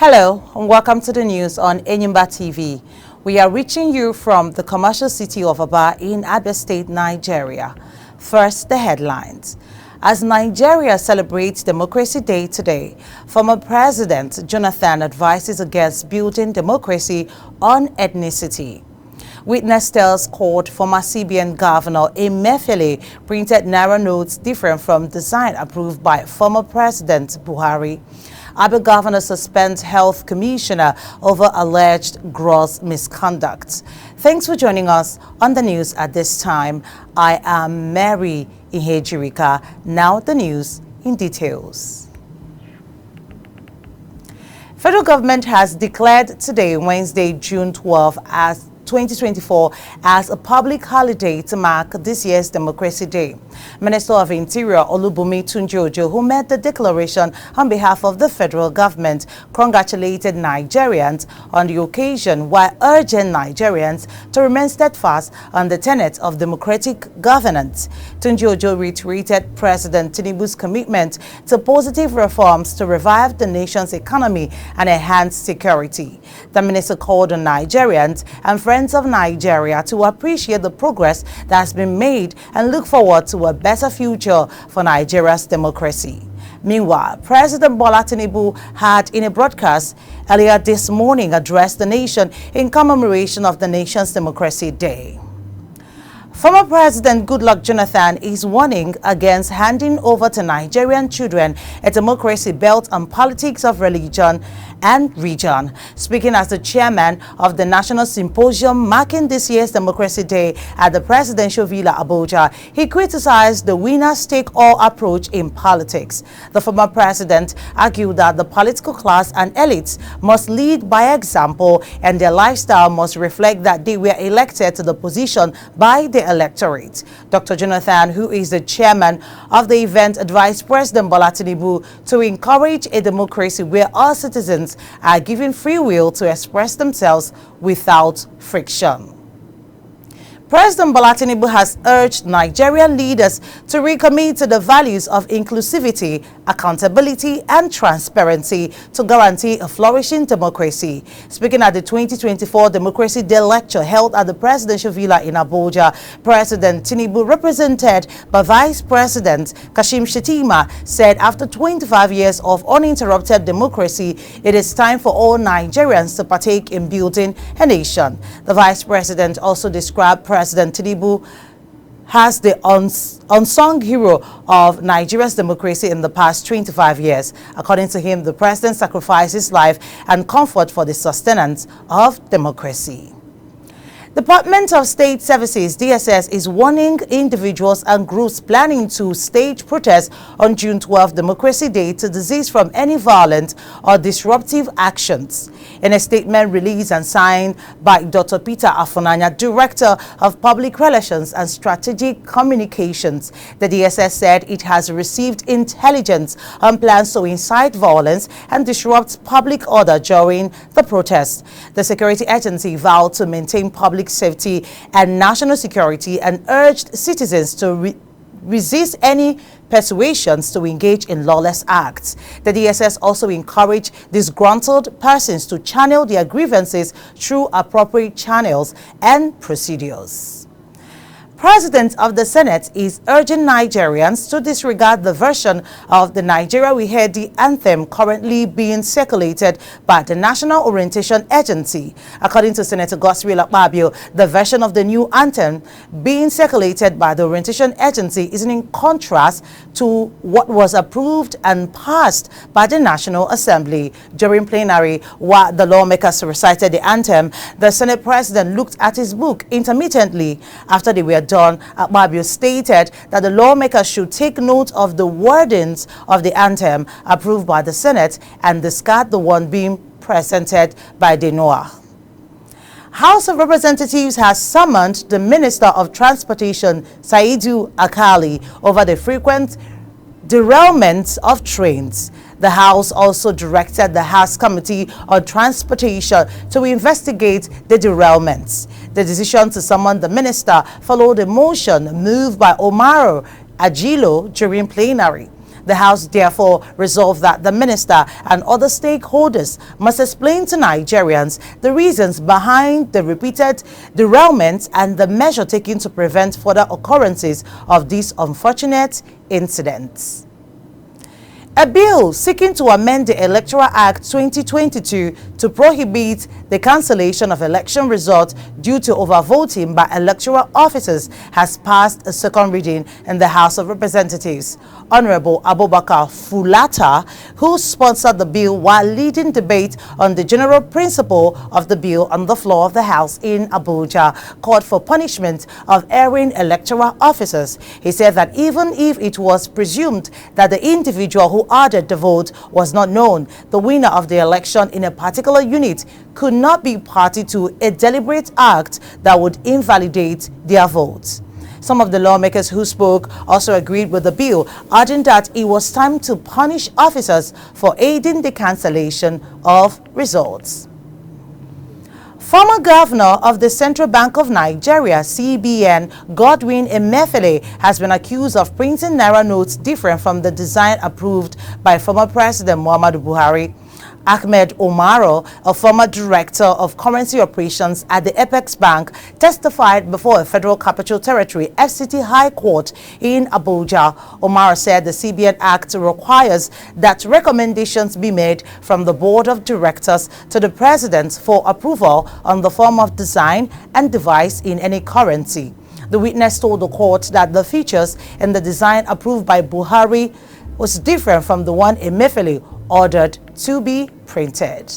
Hello and welcome to the news on Enyimba TV. We are reaching you from the commercial city of Abia in Abia State, Nigeria. First, the headlines. As Nigeria celebrates Democracy Day today, former President Jonathan advises against building democracy on ethnicity. Witness tells court former CBN Governor Emefiele printed NAIRA notes different from design approved by former President BUHARI. Abia Governor suspends Health Commissioner over alleged gross misconduct. Thanks for joining us on the news at this time. I am Mary Ihejirika. Now the news in details. Federal government has declared today, Wednesday, June 12, as 2024 as a public holiday to mark this year's Democracy Day. Minister of Interior Olubunmi Tunji-Ojo, who made the declaration on behalf of the federal government, congratulated Nigerians on the occasion while urging Nigerians to remain steadfast on the tenets of democratic governance. Tunji-Ojo reiterated President Tinubu's commitment to positive reforms to revive the nation's economy and enhance security. The minister called on Nigerians and friends of Nigeria to appreciate the progress that has been made and look forward to a better future for Nigeria's democracy. Meanwhile, President Bola Tinubu had, in a broadcast earlier this morning, addressed the nation in commemoration of the nation's Democracy Day. Former President Goodluck Jonathan is warning against handing over to Nigerian children a democracy built on politics of religion and region. Speaking as the chairman of the National Symposium marking this year's Democracy Day at the Presidential Villa Abuja, he criticized the winner-take-all approach in politics. The former president argued that the political class and elites must lead by example and their lifestyle must reflect that they were elected to the position by the electorate. Dr. Jonathan, who is the chairman of the event, advised President Bola Tinubu to encourage a democracy where all citizens are given free will to express themselves without friction. President Bola Tinubu has urged Nigerian leaders to recommit to the values of inclusivity, accountability, and transparency to guarantee a flourishing democracy. Speaking at the 2024 Democracy Day lecture held at the Presidential Villa in Abuja, President Tinubu, represented by Vice President Kashim Shettima, said after 25 years of uninterrupted democracy, it is time for all Nigerians to partake in building a nation. The Vice President also described President Tinubu as the unsung hero of Nigeria's democracy in the past 25 years. According to him, the president sacrificed his life and comfort for the sustenance of democracy. Department of State Services (DSS) is warning individuals and groups planning to stage protests on June 12, Democracy Day, to desist from any violent or disruptive actions. In a statement released and signed by Dr. Peter Afunanya, Director of Public Relations and Strategic Communications, the DSS said it has received intelligence on plans to incite violence and disrupt public order during the protests. The security agency vowed to maintain public safety and national security and urged citizens to resist any persuasions to engage in lawless acts. The DSS also encouraged disgruntled persons to channel their grievances through appropriate channels and procedures. President of the Senate is urging Nigerians to disregard the version of the Nigeria We Heard the Anthem currently being circulated by the National Orientation Agency. According to Senator Godswill Akpabio, the version of the new anthem being circulated by the Orientation Agency is in contrast to what was approved and passed by the National Assembly. During plenary, while the lawmakers recited the anthem, the Senate President looked at his book intermittently. After they were done, Akpabio stated that the lawmakers should take note of the wordings of the anthem approved by the Senate and discard the one being presented by the NOAA. House of Representatives has summoned the Minister of Transportation, Saidu Akali, over the frequent derailments of trains. The House also directed the House Committee on Transportation to investigate the derailments. The decision to summon the minister followed a motion moved by Omaro Ajilo during plenary. The House therefore resolved that the minister and other stakeholders must explain to Nigerians the reasons behind the repeated derailments and the measure taken to prevent further occurrences of these unfortunate incidents. A bill seeking to amend the Electoral Act 2022 to prohibit the cancellation of election results due to overvoting by electoral officers has passed a second reading in the House of Representatives. Honorable Abubakar Fulata, who sponsored the bill while leading debate on the general principle of the bill on the floor of the House in Abuja, called for punishment of erring electoral officers. He said that even if it was presumed that the individual who ordered the vote was not known, the winner of the election in a particular unit could not be party to a deliberate act that would invalidate their votes. Some of the lawmakers who spoke also agreed with the bill, adding that it was time to punish officers for aiding the cancellation of results. Former governor of the Central Bank of Nigeria, CBN, Godwin Emefiele, has been accused of printing NAIRA notes different from the design approved by former President Muhammadu Buhari. Ahmed Omaro, a former director of currency operations at the Apex Bank, testified before a Federal Capital Territory FCT High Court in Abuja. Omaro said the CBN Act requires that recommendations be made from the Board of Directors to the President for approval on the form of design and device in any currency. The witness told the court that the features in the design approved by Buhari was different from the one Emefiele ordered to be printed.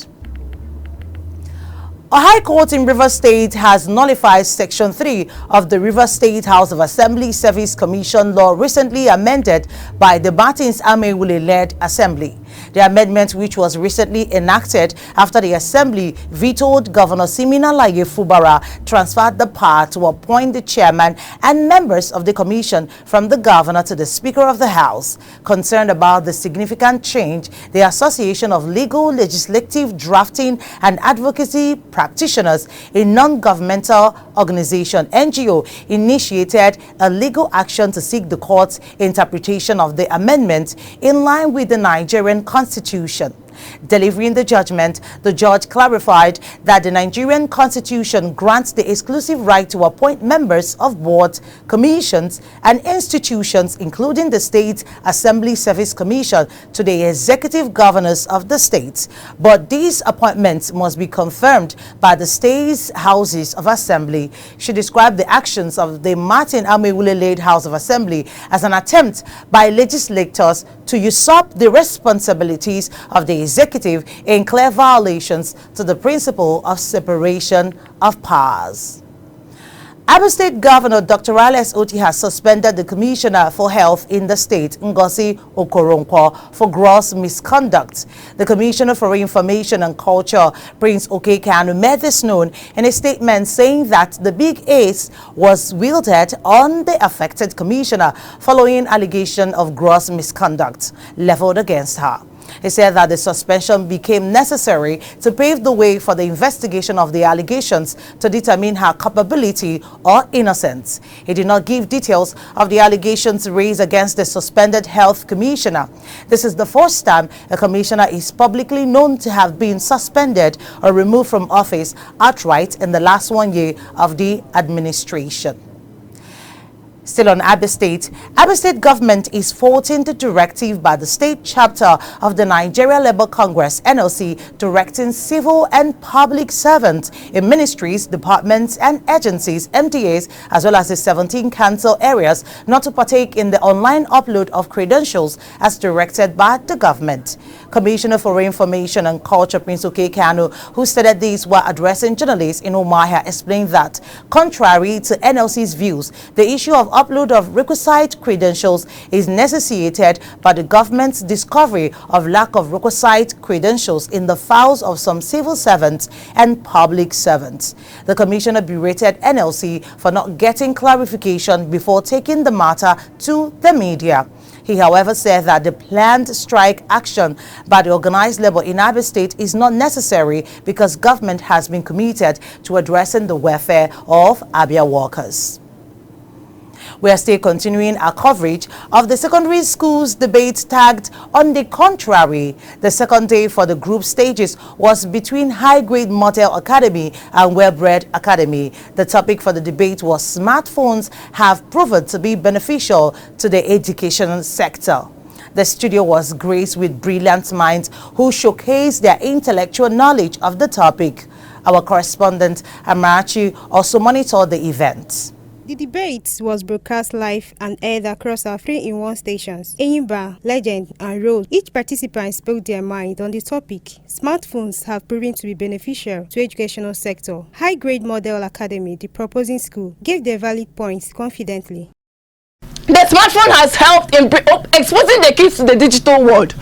A High Court in Rivers State has nullified Section 3 of the Rivers State House of Assembly Service Commission law recently amended by the Martins Emefiele-led Assembly. The amendment, which was recently enacted after the Assembly vetoed Governor Siminalayi Fubara, transferred the power to appoint the chairman and members of the commission from the governor to the Speaker of the House. Concerned about the significant change, the Association of Legal, Legislative, Drafting and Advocacy Practitioners, a non-governmental organization, NGO, initiated a legal action to seek the court's interpretation of the amendment in line with the Nigerian Constitution. Delivering the judgment, the judge clarified that the Nigerian Constitution grants the exclusive right to appoint members of boards, commissions, and institutions, including the State Assembly Service Commission, to the executive governors of the states. But these appointments must be confirmed by the state's houses of assembly. She described the actions of the Martin Emefiele-led House of Assembly as an attempt by legislators to usurp the responsibilities of the executive in clear violations to the principle of separation of powers. Abia State Governor Dr. Alex Oti has suspended the Commissioner for Health in the state, Ngozi Okoronkwo, for gross misconduct. The Commissioner for Information and Culture, Prince Okekanu, made this known in a statement saying that the big ace was wielded on the affected commissioner following allegation of gross misconduct leveled against her. He said that the suspension became necessary to pave the way for the investigation of the allegations to determine her culpability or innocence. He did not give details of the allegations raised against the suspended health commissioner. This is the first time a commissioner is publicly known to have been suspended or removed from office outright in the last 1 year of the administration. Still on Abia State government is faulting the directive by the state chapter of the Nigeria Labour Congress, NLC, directing civil and public servants in ministries, departments and agencies, MDAs, as well as the 17 council areas not to partake in the online upload of credentials as directed by the government. Commissioner for Information and Culture, Prince Okekanu, who stated these while addressing journalists in Umuahia, explained that, contrary to NLC's views, the issue of upload of requisite credentials is necessitated by the government's discovery of lack of requisite credentials in the files of some civil servants and public servants. The commissioner berated NLC for not getting clarification before taking the matter to the media. He, however, said that the planned strike action by the organized labor in Abia State is not necessary because government has been committed to addressing the welfare of Abia workers. We are still continuing our coverage of the secondary schools debate tagged On the Contrary. The second day for the group stages was between High Grade Model Academy and Well-Bred Academy. The topic for the debate was smartphones have proven to be beneficial to the education sector. The studio was graced with brilliant minds who showcased their intellectual knowledge of the topic. Our correspondent Amarachi also monitored the event. The debate was broadcast live and aired across our 3-in-1 stations, Enyimba, Legend and Road. Each participant spoke their mind on the topic. Smartphones have proven to be beneficial to educational sector. High Grade Model Academy, the proposing school, gave their valid points confidently. The smartphone has helped in exposing the kids to the digital world.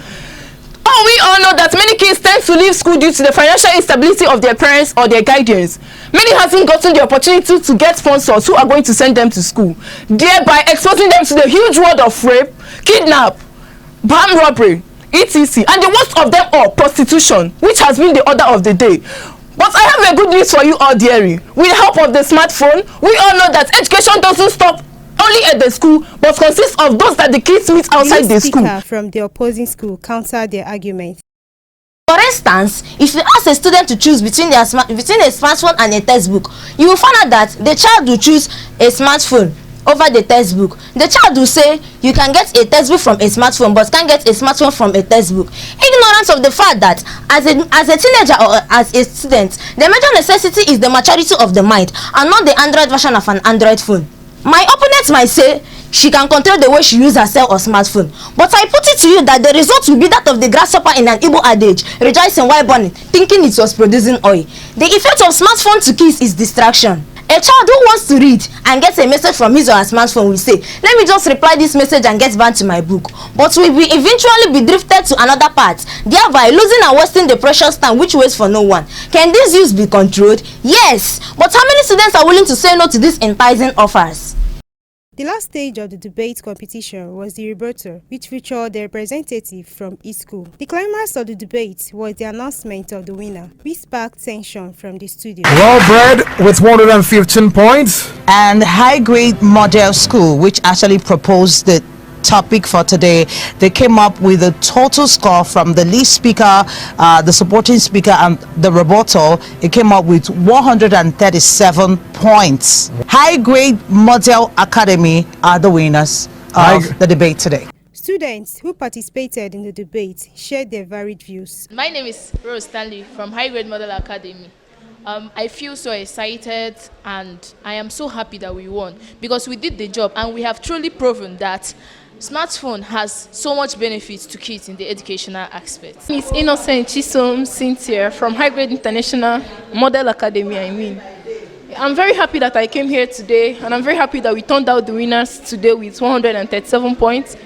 Oh, we all know that many kids tend to leave school due to the financial instability of their parents or their guardians. Many hasn't gotten the opportunity to get sponsors who are going to send them to school, thereby exposing them to the huge world of rape, kidnap, bank robbery, etc. And the worst of them all, prostitution, which has been the order of the day. But I have a good news for you all, dearie. With the help of the smartphone, we all know that education doesn't stop only at the school, but consists of those that the kids meet outside the school. The speaker from the opposing school countered their argument. For instance, if you ask a student to choose between a smartphone and a textbook, you will find out that the child will choose a smartphone over the textbook. The child will say you can get a textbook from a smartphone but can't get a smartphone from a textbook, ignorant of the fact that as a teenager or as a student, the major necessity is the maturity of the mind and not the Android version of an Android phone. My opponent might say she can control the way she uses her cell or smartphone, but I put it to you that the result will be that of the grasshopper in an Igbo adage, rejoicing while burning, thinking it was producing oil. The effect of smartphone to kids is distraction. A child who wants to read and gets a message from his or her smartphone will say, let me just reply this message and get back to my book, but will eventually be drifted to another part, thereby losing and wasting the precious time which waits for no one. Can this use be controlled? Yes, but how many students are willing to say no to these enticing offers? The last stage of the debate competition was the rebuttal, which featured the representative from each school. The climax of the debate was the announcement of the winner, which sparked tension from the studio. Well-Bred with 115 points. And High Grade Model School, which actually proposed the topic for today, they came up with a total score from the lead speaker, the supporting speaker and the rebuttal. It came up with 137 points. High Grade Model Academy are the winners of the debate today. Students who participated in the debate shared their varied views. My name is Rose Stanley from High Grade Model Academy. I feel so excited and I am so happy that we won because we did the job and we have truly proven that smartphone has so much benefits to kids in the educational aspect. Miss Innocent Chisom Cynthia from High Grade International Model Academy, I'm very happy that I came here today and I'm very happy that we turned out the winners today with 137 points.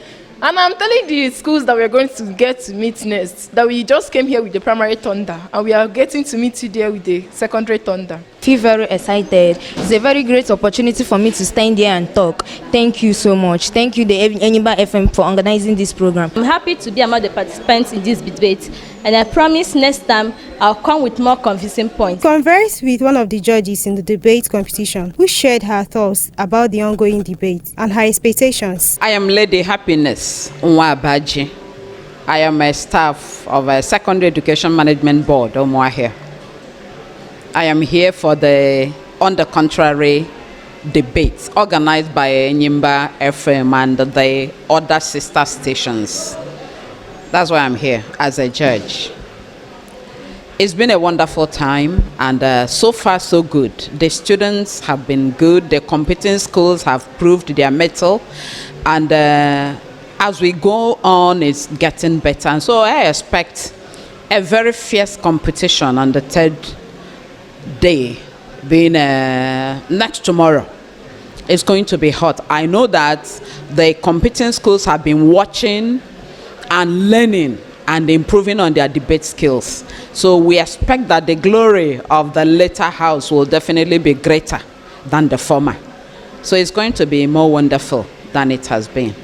And I'm telling the schools that we're going to get to meet next that we just came here with the primary thunder and we are getting to meet you there with the secondary thunder. I feel very excited. It's a very great opportunity for me to stand here and talk. Thank you so much. Thank you, the Enyimba FM, for organizing this program. I'm happy to be among the participants in this debate, and I promise next time I'll come with more convincing points. Conversed with one of the judges in the debate competition, who shared her thoughts about the ongoing debate and her expectations. I am Lady Happiness Nwabaji. I am a staff of a Secondary Education Management Board, Omoahia. I am here for the On the Contrary debate organized by Enyimba FM and the other sister stations. That's why I'm here as a judge. It's been a wonderful time and so far so good. The students have been good. The competing schools have proved their mettle, and as we go on, it's getting better. And so I expect a very fierce competition on the third day, being next tomorrow. It's going to be hot. I know that the competing schools have been watching and learning and improving on their debate skills. So we expect that the glory of the latter house will definitely be greater than the former. So it's going to be more wonderful than it has been.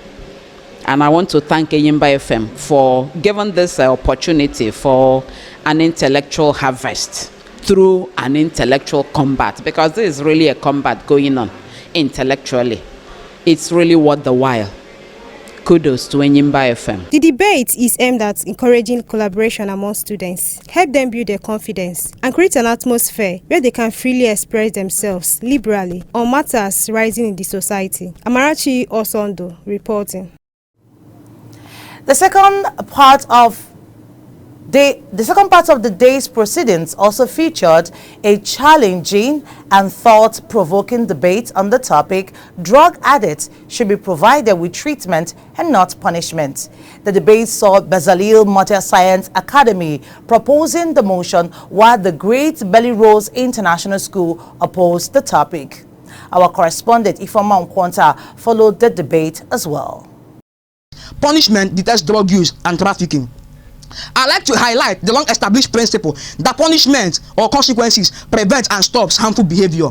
And I want to thank Enyimba FM for giving this opportunity for an intellectual harvest through an intellectual combat, because this is really a combat going on intellectually. it's really worth the while. Kudos to Enyimba FM. The debate is aimed at encouraging collaboration among students, help them build their confidence, and create an atmosphere where they can freely express themselves liberally on matters rising in the society. Amarachi Osondo reporting. The second part of the day's proceedings also featured a challenging and thought-provoking debate on the topic, drug addicts should be provided with treatment and not punishment. The debate saw Bezalel Model Science Academy proposing the motion, while the Great Belly Rose International School opposed the topic. Our correspondent Ifeoma Nkwonta followed the debate as well. Punishment deters drug use and trafficking. I like to highlight the long-established principle that punishment or consequences prevent and stops harmful behavior.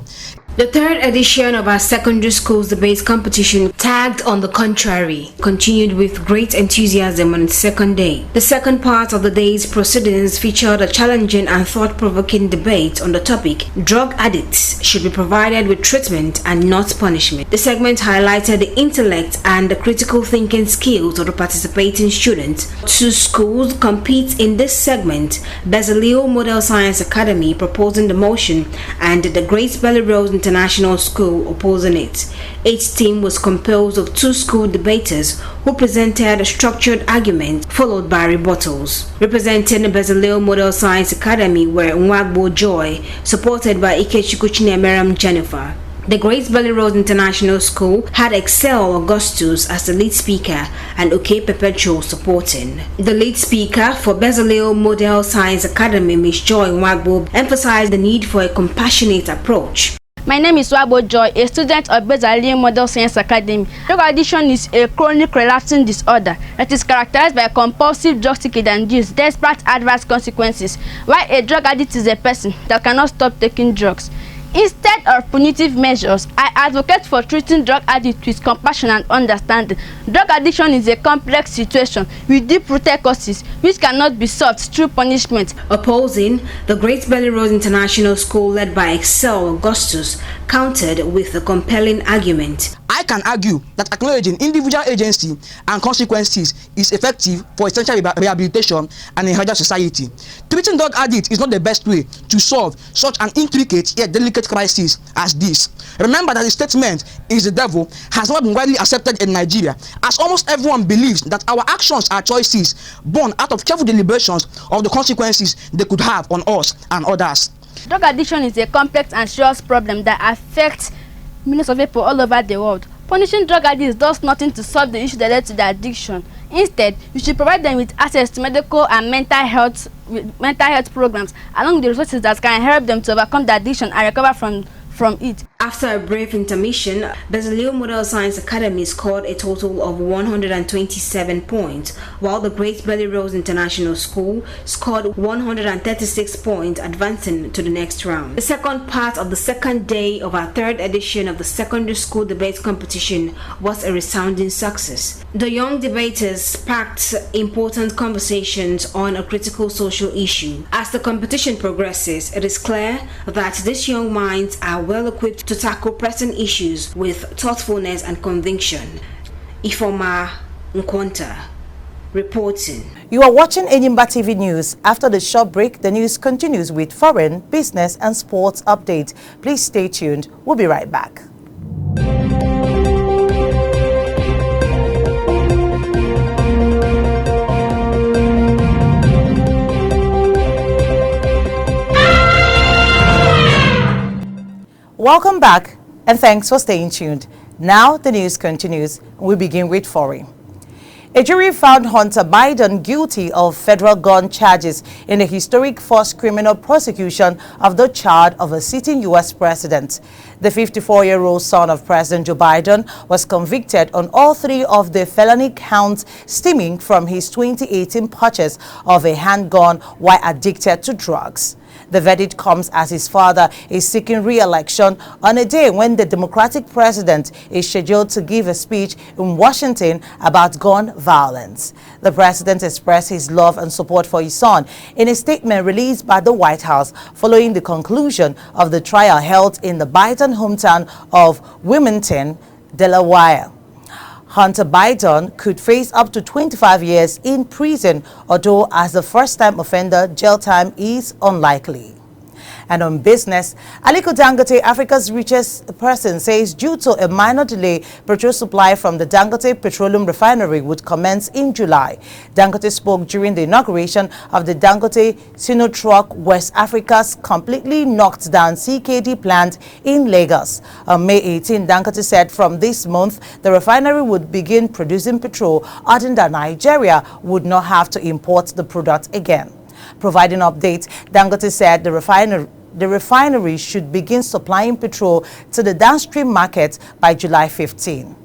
The third edition of our secondary schools debate competition, tagged On the Contrary, continued with great enthusiasm on its second day. The second part of the day's proceedings featured a challenging and thought-provoking debate on the topic, drug addicts should be provided with treatment and not punishment. The segment highlighted the intellect and the critical thinking skills of the participating students. Two schools compete in this segment, Bezalel Model Science Academy proposing the motion and the Great Belly Rose International School opposing it. Each team was composed of two school debaters who presented a structured argument followed by rebuttals. Representing the Bezalel Model Science Academy were Nwagbo Joy, supported by Ikechukwu Chinemeram Jennifer. The Great Belly Rose International School had Excel Augustus as the lead speaker and OK Perpetual supporting. The lead speaker for Bezalel Model Science Academy, Ms. Joy Nwagbo, emphasized the need for a compassionate approach. My name is Wabo Joy, a student of Bezalel Model Science Academy. Drug addiction is a chronic relapsing disorder that is characterized by compulsive drug taking and use despite adverse consequences, while a drug addict is a person that cannot stop taking drugs. Instead of punitive measures, I advocate for treating drug addicts with compassion and understanding. Drug addiction is a complex situation with deep-rooted causes which cannot be solved through punishment. Opposing, the Great Belly Rose International School, led by Excel Augustus, countered with a compelling argument. I can argue that acknowledging individual agency and consequences is effective for essential rehabilitation and a healthier society. Treating drug addicts is not the best way to solve such an intricate yet delicate crisis as this. Remember that the statement "is the devil" has not been widely accepted in Nigeria, as almost everyone believes that our actions are choices born out of careful deliberations of the consequences they could have on us and others. Drug addiction is a complex and serious problem that affects millions of people all over the world. Punishing drug addicts does nothing to solve the issue that led to the addiction. Instead, you should provide them with access to medical and mental health programs, along with the resources that can help them to overcome the addiction and recover from it. After a brief intermission, Bezalel Model Science Academy scored a total of 127 points, while the Great Belly Rose International School scored 136 points, advancing to the next round. The second part of the second day of our third edition of the secondary school debate competition was a resounding success. The young debaters sparked important conversations on a critical social issue. As the competition progresses, it is clear that these young minds are well equipped to tackle pressing issues with thoughtfulness and conviction. Ifeoma Nkwonta reporting. You are watching Enyimba TV News. After the short break, the news continues with foreign, business and sports updates. Please stay tuned. We'll be right back. Welcome back and thanks for staying tuned. Now the news continues. We begin with foreign. A jury found Hunter Biden guilty of federal gun charges in the historic first criminal prosecution of the child of a sitting U.S. president. The 54-year-old son of President Joe Biden was convicted on all three of the felony counts stemming from his 2018 purchase of a handgun while addicted to drugs. The verdict comes as his father is seeking re-election on a day when the Democratic president is scheduled to give a speech in Washington about gun violence. The president expressed his love and support for his son in a statement released by the White House following the conclusion of the trial held in the Biden hometown of Wilmington, Delaware. Hunter Biden could face up to 25 years in prison, although as a first-time offender, jail time is unlikely. And on business, Aliko Dangote, Africa's richest person, says due to a minor delay, petrol supply from the Dangote petroleum refinery would commence in July. Dangote spoke during the inauguration of the Dangote Sinotruck West Africa's completely knocked down CKD plant in Lagos. On May 18, Dangote said from this month, the refinery would begin producing petrol, adding that Nigeria would not have to import the product again. Providing updates, Dangote said the refinery should begin supplying petrol to the downstream market by July 15.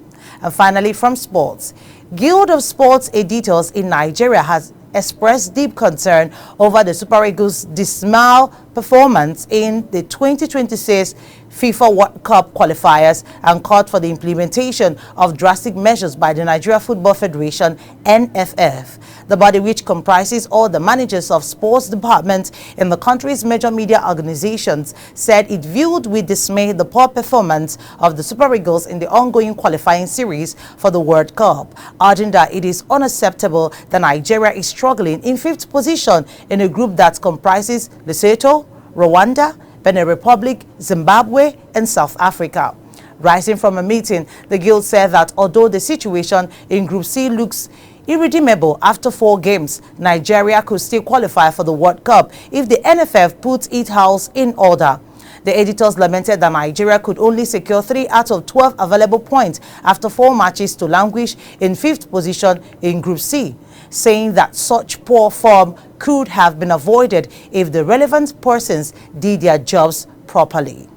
And finally, from sports, Guild of Sports Editors in Nigeria has expressed deep concern over the Super Eagles' dismal performance in the 2026 FIFA World Cup qualifiers and called for the implementation of drastic measures by the Nigeria Football Federation, NFF. The body, which comprises all the managers of sports departments in the country's major media organizations, said it viewed with dismay the poor performance of the Super Eagles in the ongoing qualifying series for the World Cup, adding that it is unacceptable that Nigeria is struggling in 5th position in a group that comprises Lesotho, Rwanda, Benin Republic, Zimbabwe, and South Africa. Rising from a meeting, the Guild said that although the situation in Group C looks irredeemable after 4 games, Nigeria could still qualify for the World Cup if the NFF puts its house in order. The editors lamented that Nigeria could only secure 3 out of 12 available points after 4 matches to languish in 5th position in Group C, saying that such poor form could have been avoided if the relevant persons did their jobs properly.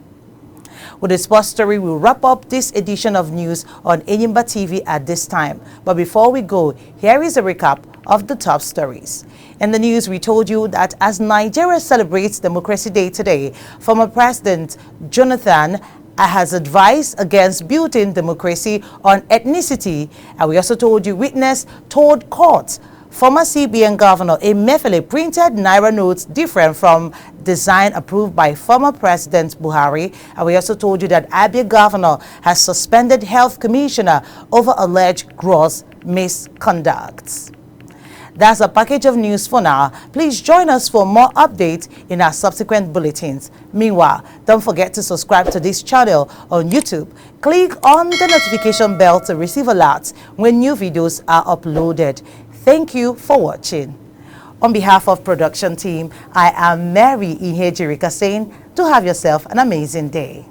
With this sports story, we'll wrap up this edition of news on Enyimba TV at this time. But before we go, here is a recap of the top stories. In the news, we told you that as Nigeria celebrates Democracy Day today, former President Jonathan has advised against building democracy on ethnicity. And we also told you witness told court former CBN Governor Emefiele printed NAIRA notes different from design approved by former President Buhari. And we also told you that Abia Governor has suspended Health Commissioner over alleged gross misconduct. That's a package of news for now. Please join us for more updates in our subsequent bulletins. Meanwhile, don't forget to subscribe to this channel on YouTube. Click on the notification bell to receive alerts when new videos are uploaded. Thank you for watching. On behalf of production team, I am Mary Ihejirika saying, do have yourself an amazing day.